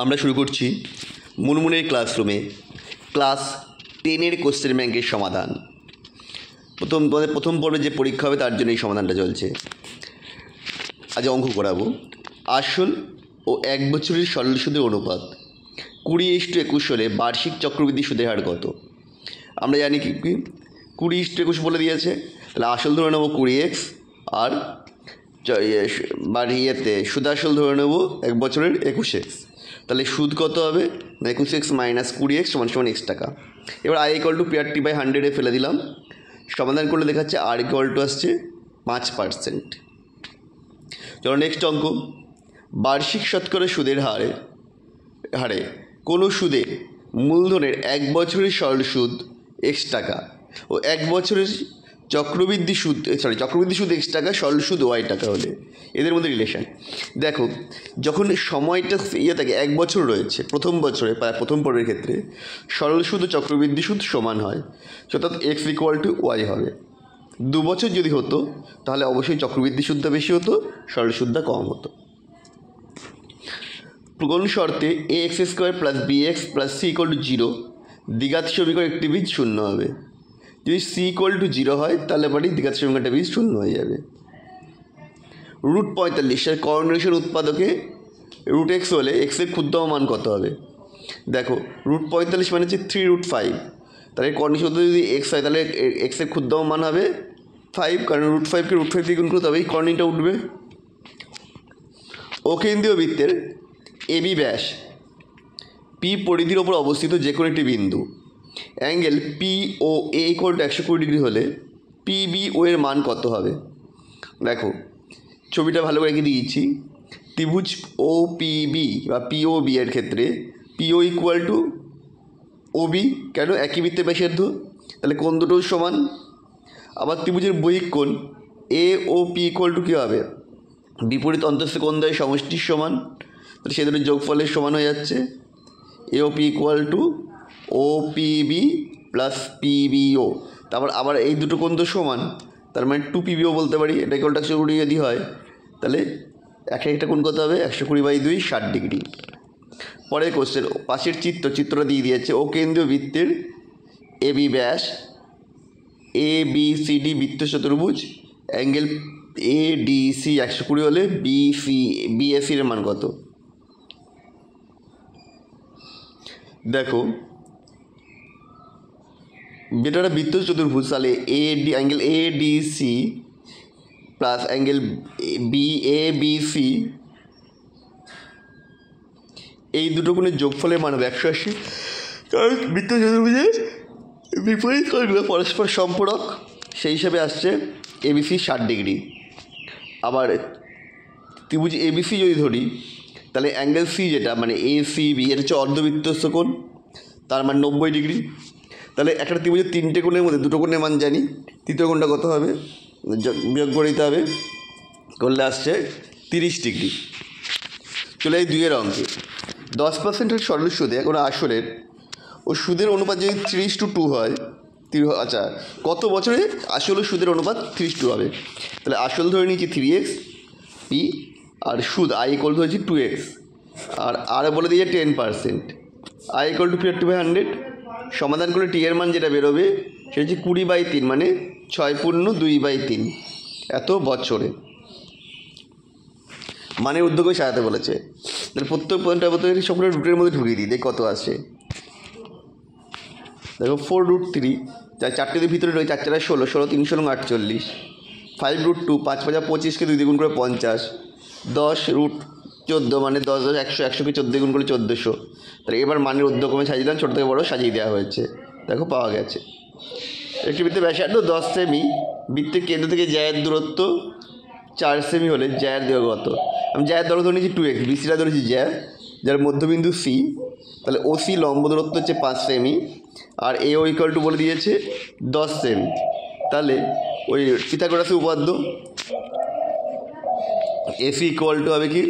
আমরা শুরু করছি মুনমুনের ক্লাসরুমে ক্লাস 10-এর কোশ্চেন ব্যাংকের সমাধান। প্রথম পর্বে যে পরীক্ষা হবে তার জন্য এই সমাধানটা চলছে। আজ অঙ্ক করাবো। আসল ও 1 বছরের সরল সুদের অনুপাত 20:21 হলে বার্ষিক চক্রবৃদ্ধি সুদের হার কত? আমরা জানি কি 20:21 বলে দিয়েছে, তাহলে আসল ধরে নেবো 20x আর সুদাসল ধরে নেবো 1 বছরের 21x। তাহলে সুদ কত হবে না 21x মাইনাস 20x = x টাকা। এবার i = PR/100 ফেলে দিলাম, সমাধান করলে দেখাচ্ছে r = আসছে 5%। চলো নেক্সট অঙ্ক। বার্ষিক শতকরা সুদের হারে কোনো সুদে মূলধনের 1 বছরের সরল সুদ x টাকা ও 1 বছরের চক্রবৃদ্ধি সুদ x টাকা, সরল সুদ y টাকা হলে এদের মধ্যে রিলেশন দেখো। যখন সময়টা থাকে 1 বছর রয়েছে, প্রথম বছরে প্রথম পর্বের ক্ষেত্রে সরল সুদ ও চক্রবৃদ্ধি সুদ সমান হয়, অর্থাৎ x = y হবে। 2 বছর যদি হতো তাহলে অবশ্যই চক্রবৃদ্ধি সুদটা বেশি হতো, সরল সুদটা কম হতো। কোন শর্তে ax² + bx + c = 0 দ্বিঘাত সমীকরণ একটি বীজ শূন্য হবে? যদি c = 0 হয় তাহলে বাড়ি দ্বিঘাত সমীকরণটা বীজ শূন্য হয়ে যাবে। √45 এর কর্ণেশন উৎপাদকে √x হলে x এর ক্ষুদ্রতম মান কত হবে? দেখো √45 মানে হচ্ছে 3√5, তাহলে কর্ণেশন যদি x হয় তাহলে x এর ক্ষুদ্রতম মান হবে 5, কারণ √5কে √5 দিয়ে গুণ করতে হবে, এই কর্ণিটা উঠবে। অকেন্দ্রীয় বৃত্তের AB ব্যাস P পরিধির ওপর অবস্থিত যে কোনো একটি বিন্দু অ্যাঙ্গেল POA = 120 ডিগ্রি হলে PBO এর মান কত হবে? দেখো ছবিটা ভালো করে এঁকে দিয়েছি। ত্রিভুজ OPB বা POB এর ক্ষেত্রে PO = OB, কেন? একই বৃত্তের ব্যাসার্ধ, তাহলে কোণ দুটো সমান। আবার ত্রিভুজের বহিঃকোণ AOP = কী হবে? বিপরীত অন্তঃস্থ কোণদ্বয়ের সমষ্টির সমান, তাহলে সে দুটো যোগফলের সমান হয়ে যাচ্ছে। AOP = OPB + PBO। তারপর আবার এই দুটো কোণ তো সমান, তার মানে 2PBO বলতে পারি। এটা = 120 যদি হয় তাহলে একটা কোণ কত হবে? 120/2 60 ডিগ্রি। পরের কোশ্চেন, পাশের চিত্রটা দিয়ে দিয়েছে। ও কেন্দ্রীয় বৃত্তের AB ব্যাস ABCD বৃত্ত চতুর্ভুজ অ্যাঙ্গেল ADC 120 হলে BAC এর মান কত? দেখো যেটা একটা বৃত্ত চতুর্ভুজ, তাহলে angle ADC plus angle BABC এই দুটো কোণের যোগফলের মান হবে 180, কারণ বৃত্ত চতুর্ভুজের বিপরীত কোণগুলো পরস্পর সম্পূরক, সেই হিসাবে আসছে ABC 60 ডিগ্রি। আবার ত্রিভুজ ABC যদি ধরি তাহলে অ্যাঙ্গেল C যেটা মানে ACB এটা হচ্ছে অর্ধবৃত্তস্থ কোণ, তার মান 90 ডিগ্রি। তাহলে একটা ত্রিভুজের 3টে কোণের মধ্যে দুটো কোণের মান জানি, তৃতীয় কোণটা কত হবে? বিয়োগ করে দিতে হবে, করলে আসছে 30 ডিগ্রি। চলে এই 2-এর অঙ্কে। 10% সরল সুদে কোনো আসলের ও সুদের অনুপাত যদি 3:2 হয়, আচ্ছা কত বছরে আসল ও সুদের অনুপাত 3:2 হবে? তাহলে আসল ধরে নিয়েছি 3x P আর সুদ I = 2x আর বলে দিয়েছে 10%। I = PR/100। সমাধান করলে টি এর মান যেটা বেরোবে সেটা হচ্ছে 20/3, মানে 6×2/3 এত বছরে। মানে উদ্যোগে সাজাতে বলেছে। তাহলে প্রত্যেক পয়েন্টটা সবগুলো রুটের মধ্যে ঢুকিয়ে দিই, দেখ কত আসে। দেখো 4√3, 4টের ভিতরে রয়েছে 4 × 16, 16 3 × 48, 5√2, 5 × 5 = 25, 2 দিয়ে গুণ করে 50, 10√14 মানে 10 × 100, 100কে 14 দিয়ে গুণ করে 1400। তাহলে এবার মানের উদ্যোগক্রমে সাজিয়ে দিলাম, ছোটো থেকে বড়ো সাজিয়ে দেওয়া হয়েছে। দেখো পাওয়া গেছে। একটি বৃত্তের ব্যাসার্ধ 10 সেমি, বৃত্তের কেন্দ্র থেকে জ্যায়ের দূরত্ব 4 সেমি হলে জ্যায়ের দৈর্ঘ্য কত? আমি জ্যায়ের দৈর্ঘ্য ধরে নিয়েছি 2x, BCটা ধরেছি জ্যা, যার মধ্যবিন্দু C, তাহলে OC লম্ব দূরত্ব হচ্ছে 5 সেমি আর AO = বলে দিয়েছে 10 সেমি। তাহলে ওই পিথাগোরাসের উপপাদ্য AC = হবে কি?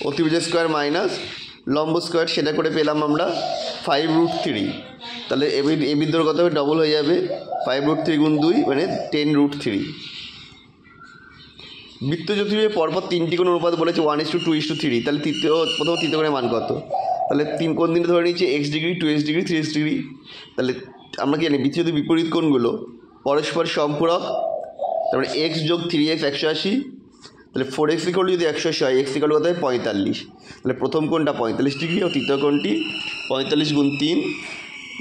অতিভুজের স্কোয়ার মাইনাস লম্ব স্কোয়ার, সেটা করে পেলাম আমরা 5√3। তাহলে এবির দৈর্ঘ্য কত হবে? ডবল হয়ে যাবে, 5√3 × 2 মানে 10√3। বৃত্ত চতুর্ভুজের পরপর 3টি কোণ অনুপাত বলেছে 1:2:3, তাহলে তৃতীয় কোণের মান কত? তাহলে কোন দিনে ধরে নিয়েছি x degree, 2x degree, 3x degree. তাহলে আমরা কি জানি যদি বিপরীত কোণগুলো পরস্পর সম্পূরক, তারপরে এক্স যোগ 3x 180, তাহলে 4x ইকুয়াল যদি 180 হয়, এক্স ইকুয়াল কত হয় 45। তাহলে প্রথম কোণটা 45 ডিগ্রি ও তৃতীয় কোণটি 45 গুণ 3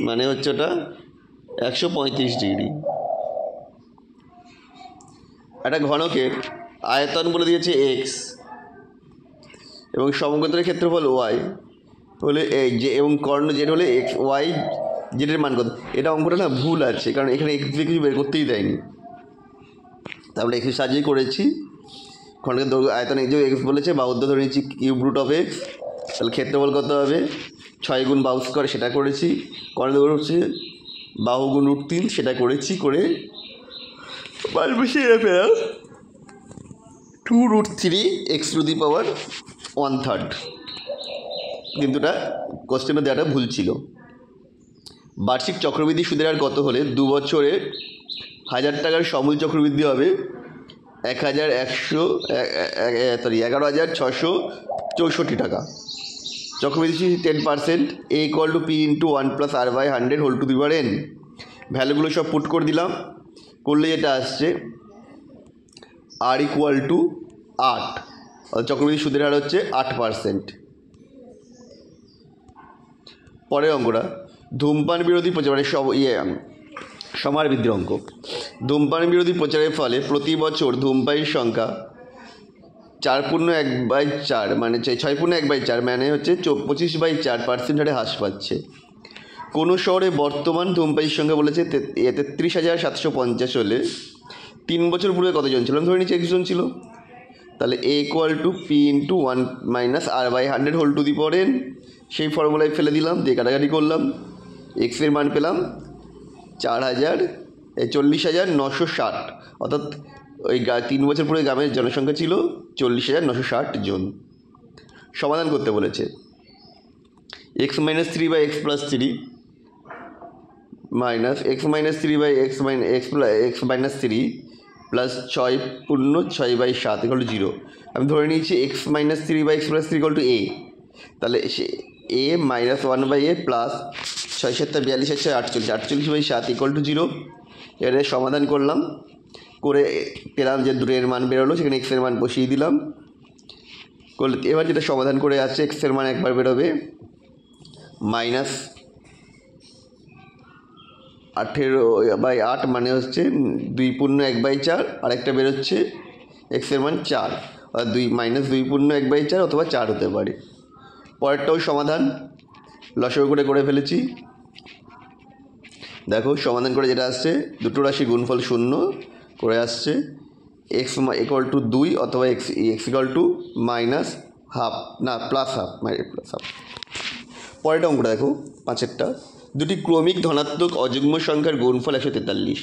মানে হচ্ছে ওটা 135 ডিগ্রি। একটা ঘনকের আয়তন বলে দিয়েছে এক্স এবং সমকেন্দ্রের ক্ষেত্রফল ওয়াই হলে যে এবং কর্ণ জেড হলে এক্স ওয়াই জেডের মান কত। এটা অঙ্কটা না ভুল আছে, কারণ এখানে এক্স দিয়ে কিছু বের করতেই দেয়নি। তারপরে এক্স সাজিয়ে করেছি। ঘনকের দৈর্ঘ্য আয়তন যে এক্স বলেছে, বাহুদ্য ধরে নিচ্ছি কিউব রুট অফ এক্স, তাহলে ক্ষেত্রফল কত হবে 6 গুণ বাহু স্কোয়ার, সেটা করেছি। কর্ণের দৈর্ঘ্য হচ্ছে বাহু গুণ রুট 3, সেটা করেছি। করে মান বসিয়ে পেলাম 2√3 x⁻⁻⁴, কিন্তু এটা কোশ্চেনে দেওয়াটা ভুল ছিল। বার্ষিক চক্রবৃদ্ধি সুদের হার কত হলে 2 বছরে 1000 টাকার সমূল চক্রবৃদ্ধি হবে 11,664 টাকা। চক্রবৃদ্ধি 10%, a = p × 1 + r/100 whole to the power n। ভ্যালুগুলো সব পুট করে দিলাম, করলে যেটা আসছে r = 8, চক্রবৃদ্ধি সুদের হার হচ্ছে 8%। পরের অঙ্কটা ধূমপান বিরোধী প্রচার, মানে সমার বৃদ্ধির অঙ্ক। ধূমপান বিরোধী প্রচারের ফলে প্রতি বছর ধূমপায়ীর সংখ্যা 4/1/4 মানে 6/1/4 মানে হচ্ছে 25/4% হারে হ্রাস পাচ্ছে। কোনো শহরে বর্তমান ধূমপায়ীর সংখ্যা বলেছে 33,750 হলে 3 বছর পূর্বে কতজন ছিল? ধরে নিচ্ছি 1 জন ছিল। তাহলে a = p × 1 - r/100 whole to the power n। সেই ফর্মুলায় ফেলে দিলাম, দিয়ে কাটাকাটি করলাম, এক্সের মান পেলাম 40,960, অর্থাৎ ওই 3 বছর পরে গ্রামের জনসংখ্যা ছিল 40,960 জন। সমাধান করতে বলেছে x - 3/x + 3 minus x - 3/x - 3 plus 6/6/7 = 0। আমি ধরে নিয়েছি x - 3/x + 3 = a, তাহলে a - 1/a প্লাস 6 × 7 = 42, 48/7 = 0। এর সমাধান করলাম, করে পেলাম যে দুটোর মান বেরোলো, সেখানে x এর মান বসিয়ে দিলাম। করলে এবার যেটা সমাধান করে আছে, x এর মান একবার বেরোবে -18/8 মানে হচ্ছে 2/1/4, আরেকটা বেরোচ্ছে x এর মান 4, আর -2/1/4 অথবা 4 হতে পারে। পরেরটাও সমাধান লসাগু করে ফেলেছি। দেখো সমাধান করে যেটা আসছে, দুটো রাশি গুণফল 0 করে আসছে, x = 2 অথবা x = -½ না +½ পরেরটা অঙ্কটা দেখো 5এরটা, দুটি ক্রমিক ধনাত্মক অযুগ্ম সংখ্যার গুণফল 143,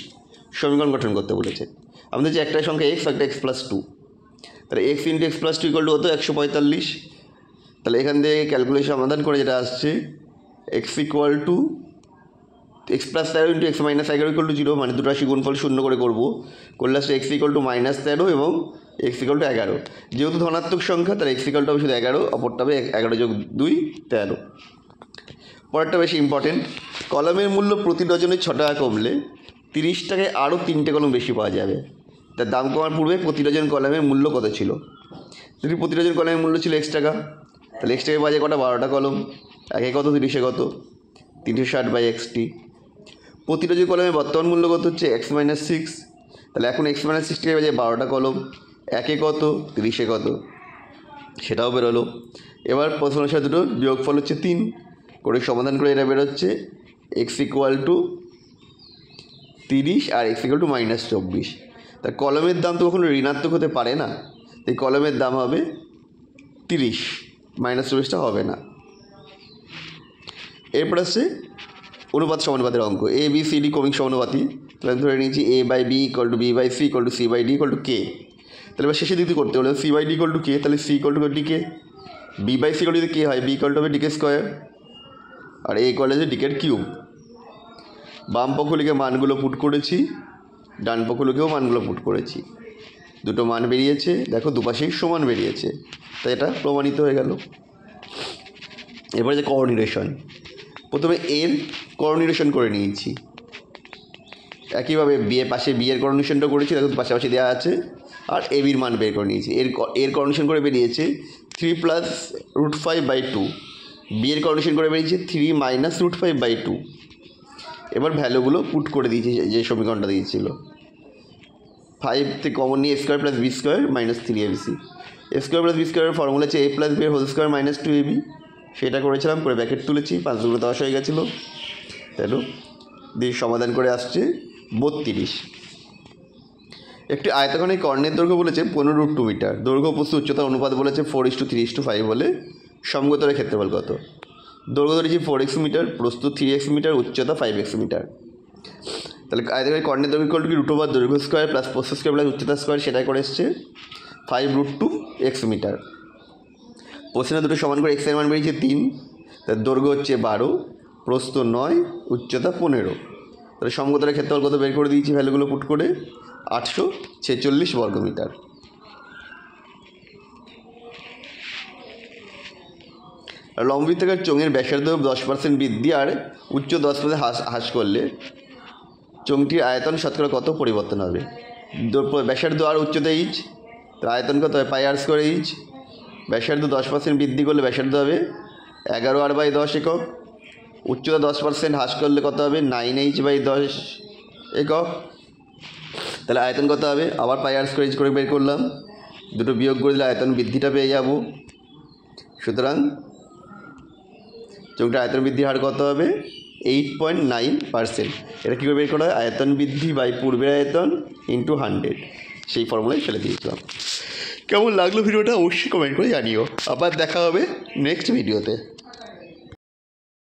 সমীকরণ গঠন করতে বলেছে। আমাদের যে একটা সংখ্যা x, একটা x + 2, তাহলে x × x + 2 = কত 145। তাহলে এখান থেকে ক্যালকুলেশন সমাধান করে যেটা আসছে x = x + 13 × x - 11 = 0, মানে দুটো রাশি গুণফল 0 করে করবো, করলে আসছে x = -13 এবং x = 11। যেহেতু ধনাত্মক সংখ্যা, তাহলে x = হবে শুধু 11, অপরটা হবে 11 + 2 = 13। পরেরটা বেশি ইম্পর্টেন্ট, কলমের মূল্য প্রতি ডজনে 6 টাকা কমলে 30 টাকায় আরও 3টে কলম বেশি পাওয়া যাবে। তার দাম কমার পূর্বে প্রতি ডজন কলমের মূল্য কত ছিল? যদি প্রতি ডজন কলমের মূল্য ছিল x টাকা, তাহলে x টাকায় বাজে কটা 12টা কলম, একে কত 30-এ কত 360/xt। প্রতি ডজন কলমের বর্তমান মূল্য কত হচ্ছে x - 6, তাহলে এখন x - 6 টাকায় বাজে 12টা কলম, একে কত 30-এ কত, সেটাও বেরোলো। এবার প্রথম সাথে দুটো বিয়োগফল হচ্ছে 3, করে সমাধান করে এটা বেরোচ্ছে x = 30 আর x = -24। তা কলমের দাম তো কখনো ঋণাত্মক হতে পারে না, তাই কলমের দাম হবে 30, -24টা হবে না। এরপর আসছে অনুপাত সমানুপাতের অঙ্ক, a b c d ক্রমিক সমানুপাতি। তাহলে আমি ধরে নিয়েছি a/b = b/c = c/d = k। তাহলে এবার শেষে দিতে করতে হলে c/d = k, তাহলে c = dk, b/c যদি k হয় b হবে dk², আর a = dk³। বাম পক্ষ লিখে মানগুলো পুট করেছি, ডান পক্ষ লিখেও মানগুলো পুট করেছি, দুটো মান বেরিয়েছে। দেখো দুপাশেই সমান বেরিয়েছে, তাই এটা প্রমাণিত হয়ে গেল। এরপরে যে কোঅর্ডিনেশন, প্রথমে এর কোঅর্ডিনেশন করে নিয়েছি, একইভাবে পাশে বি এর কোঅর্ডিনেশনটা করেছি, দেখো পাশাপাশি দেওয়া আছে। আর এ বির মান বের করে নিয়েছি। এর কোঅর্ডিনেশন করে বেরিয়েছে 3 + √5/2, বি এর কোঅর্ডিনেশন করে বেরিয়েছে 3 - √5/2। এবার ভ্যালুগুলো পুট করে দিয়েছি যে সমীকরণটা দিয়েছিল। 5 থেকে কমন নিয়ে a² + b² - 3ab। a² + b² formula হচ্ছে a + b whole square - 2ab। সেটা করেছিলাম, করে ব্র্যাকেট তুলেছি, 5 × 2 = 10 হয়ে গেছিলো। তাই দিয়ে সমাধান করে আসছে 32। একটি আয়তক্ষণিক কর্ণের দৈর্ঘ্য বলেছে 15√2 মিটার, দৈর্ঘ্য প্রস্থ উচ্চতার অনুপাত বলেছে 4:3:5 বলে সমগোত্তরের ক্ষেত্রফল কত? দৈর্ঘ্য ধরেছি 4x মিটার, প্রস্থ 3x মিটার, উচ্চতা 5x মিটার। তাহলে আয়তক্ষণিক কর্ণের দৈর্ঘ্য কি √ দৈর্ঘ্য স্কোয়ার প্লাস প্রস্থ স্কোয়ার প্লাস উচ্চতা স্কোয়ার, সেটাই করে এসছে 5√2x মিটার। প্রশ্নে দুটো সমান করে x এর মান বেরিয়েছে 3, তার দৈর্ঘ্য হচ্ছে 12, প্রস্থ 9, উচ্চতা 15। তাহলে সমগোত্তরের ক্ষেত্রফল কত বের করে দিয়েছি ভ্যালুগুলো পুট করে, 846 বর্গমিটার। লম্ববৃত্তাকার চোঙের ব্যাসার্ধ 10% বৃদ্ধি আর উচ্চ 10% হ্রাস করলে চোঙটির আয়তন শতকরা কত পরিবর্তন হবে? ব্যাসার্ধ আর উচ্চতা ইচ, তার আয়তন কত হয় πr² ইচ। ব্যাসার্ধ 10% বৃদ্ধি করলে ব্যাসার্ধ হবে 11r/10 একক। উচ্চতা 10% হ্রাস করলে কত হবে? 9h/10 একক। তাহলে আয়তন কত হবে? আবার πr² ইচ করে বের করলাম, দুটো বিয়োগ করে দিলে আয়তন বৃদ্ধিটা পেয়ে যাব। সুতরাং চোঙটার আয়তন বৃদ্ধির হার কত হবে? 8.9%। এটা কী করে বের করা হয়? আয়তন বৃদ্ধি বাই পূর্বের আয়তন × 100, সেই ফর্মুলায় ফেলে দিয়েছিলাম। কেমন লাগলো ভিডিওটা অবশ্যই কমেন্ট করে জানিও। আবার দেখা হবে নেক্সট ভিডিওতে।